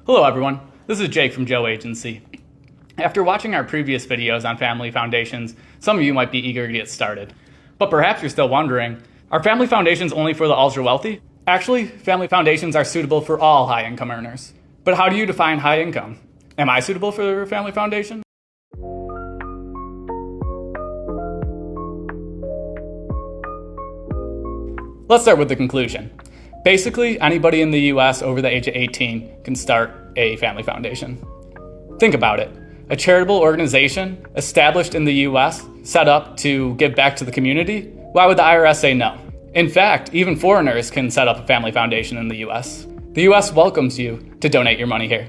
Hello everyone, this is Jake from Zhou Agency. After watching our previous videos on family foundations, some of you might be eager to get started. But perhaps you're still wondering, are family foundations only for the ultra wealthy? Actually, family foundations are suitable for all high income earners. But how do you define high income? Am I suitable for a family foundation? Let's start with the conclusion. Basically, anybody in the US over the age of 18 can start a family foundation. Think about it. A charitable organization established in the US, set up to give back to the community, why would the IRS say no? In fact, even foreigners can set up a family foundation in the US. The US welcomes you to donate your money here.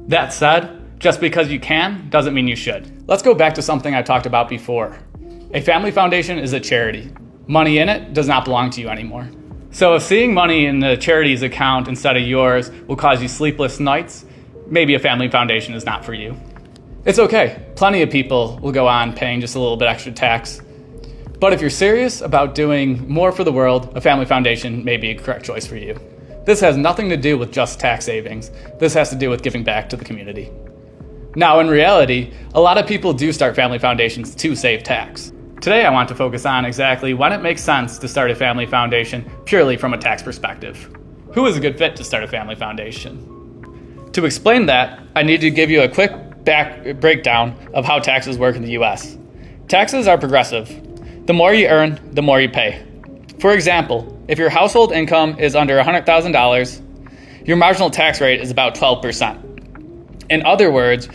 That said, just because you can doesn't mean you should. Let's go back to something I talked about before. A family foundation is a charity. Money in it does not belong to you anymore. So if seeing money in the charity's account instead of yours will cause you sleepless nights, maybe a family foundation is not for you. It's okay. Plenty of people will go on paying just a little bit extra tax. But if you're serious about doing more for the world, a family foundation may be a correct choice for you. This has nothing to do with just tax savings. This has to do with giving back to the community. Now, in reality, a lot of people do start family foundations to save tax. Today, I want to focus on exactly when it makes sense to start a family foundation purely from a tax perspective. Who is a good fit to start a family foundation? To explain that, I need to give you a quick breakdown of how taxes work in the US. Taxes are progressive. The more you earn, the more you pay. For example, if your household income is under $100,000, your marginal tax rate is about 12%. In other words,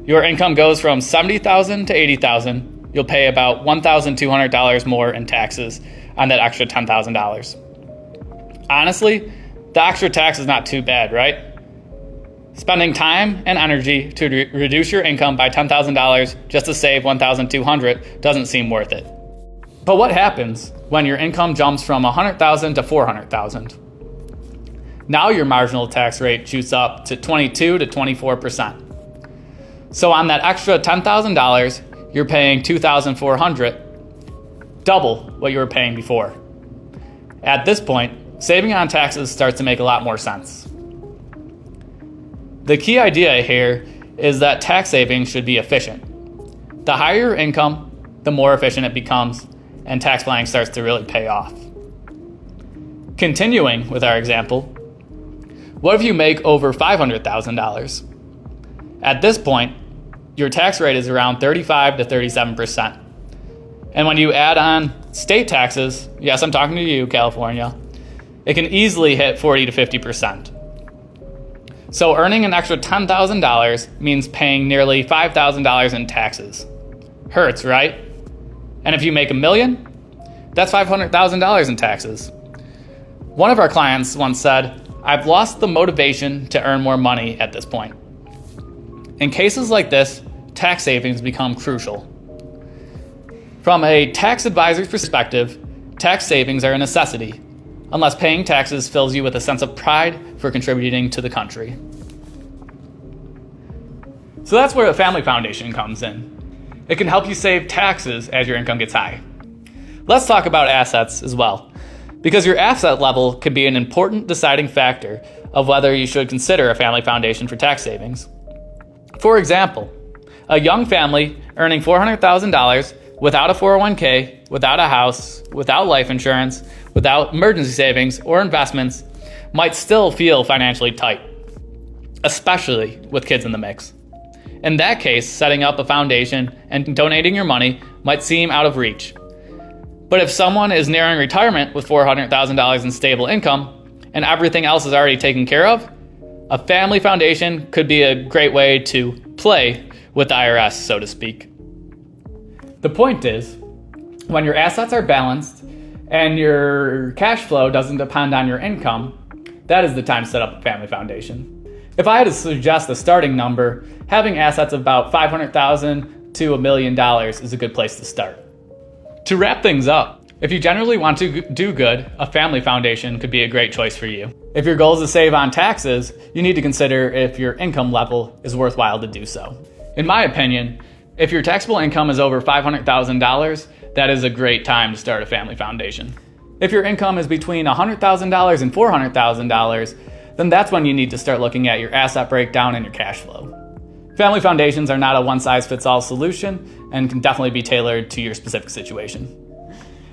your income goes from $70,000 to $80,000. You'll pay about $1,200 more in taxes on that extra $10,000. Honestly, the extra tax is not too bad, right? Spending time and energy to reduce your income by $10,000 just to save $1,200 doesn't seem worth it. But what happens when your income jumps from $100,000 to $400,000? Now your marginal tax rate shoots up to 22 to 24%. So on that extra $10,000, you're paying $2,400, double what you were paying before. At this point, saving on taxes starts to make a lot more sense. The key idea here is that tax savings should be efficient. The higher your income, the more efficient it becomes, and tax planning starts to really pay off. Continuing with our example, what if you make over $500,000? At this point, your tax rate is around 35 to 37%. And when you add on state taxes, yes, I'm talking to you, California, it can easily hit 40 to 50%. So earning an extra $10,000 means paying nearly $5,000 in taxes. Hurts, right? And if you make $1 million, that's $500,000 in taxes. One of our clients once said, "I've lost the motivation to earn more money at this point." In cases like this, tax savings become crucial. From a tax advisor's perspective, tax savings are a necessity, unless paying taxes fills you with a sense of pride for contributing to the country. So that's where a family foundation comes in. It can help you save taxes as your income gets high. Let's talk about assets as well, because your asset level can be an important deciding factor of whether you should consider a family foundation for tax savings. For example, a young family earning $400,000 without a 401k, without a house, without life insurance, without emergency savings or investments might still feel financially tight, especially with kids in the mix. In that case, setting up a foundation and donating your money might seem out of reach. But if someone is nearing retirement with $400,000 in stable income and everything else is already taken care of, a family foundation could be a great way to play with the IRS, so to speak. The point is, when your assets are balanced and your cash flow doesn't depend on your income, that is the time to set up a family foundation. If I had to suggest a starting number, having assets of about $500,000 to $1 million is a good place to start. To wrap things up, if you generally want to do good, a family foundation could be a great choice for you. If your goal is to save on taxes, you need to consider if your income level is worthwhile to do so. In my opinion, if your taxable income is over $500,000, that is a great time to start a family foundation. If your income is between $100,000 and $400,000, then that's when you need to start looking at your asset breakdown and your cash flow. Family foundations are not a one-size-fits-all solution and can definitely be tailored to your specific situation.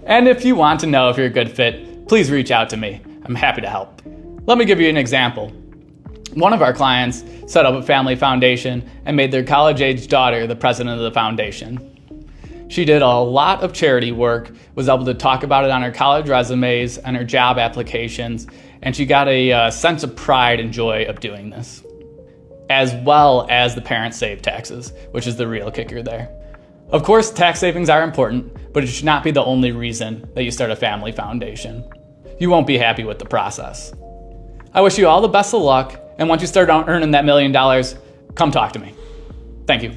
And if you want to know if you're a good fit, please reach out to me. I'm happy to help. Let me give you an example. One of our clients set up a family foundation and made their college-age daughter the president of the foundation. She did a lot of charity work, was able to talk about it on her college resumes and her job applications, and she got a sense of pride and joy of doing this. As well as the parents save taxes, which is the real kicker there. Of course, tax savings are important, but it should not be the only reason that you start a family foundation. You won't be happy with the process. I wish you all the best of luck, and once you start earning that $1 million, come talk to me. Thank you.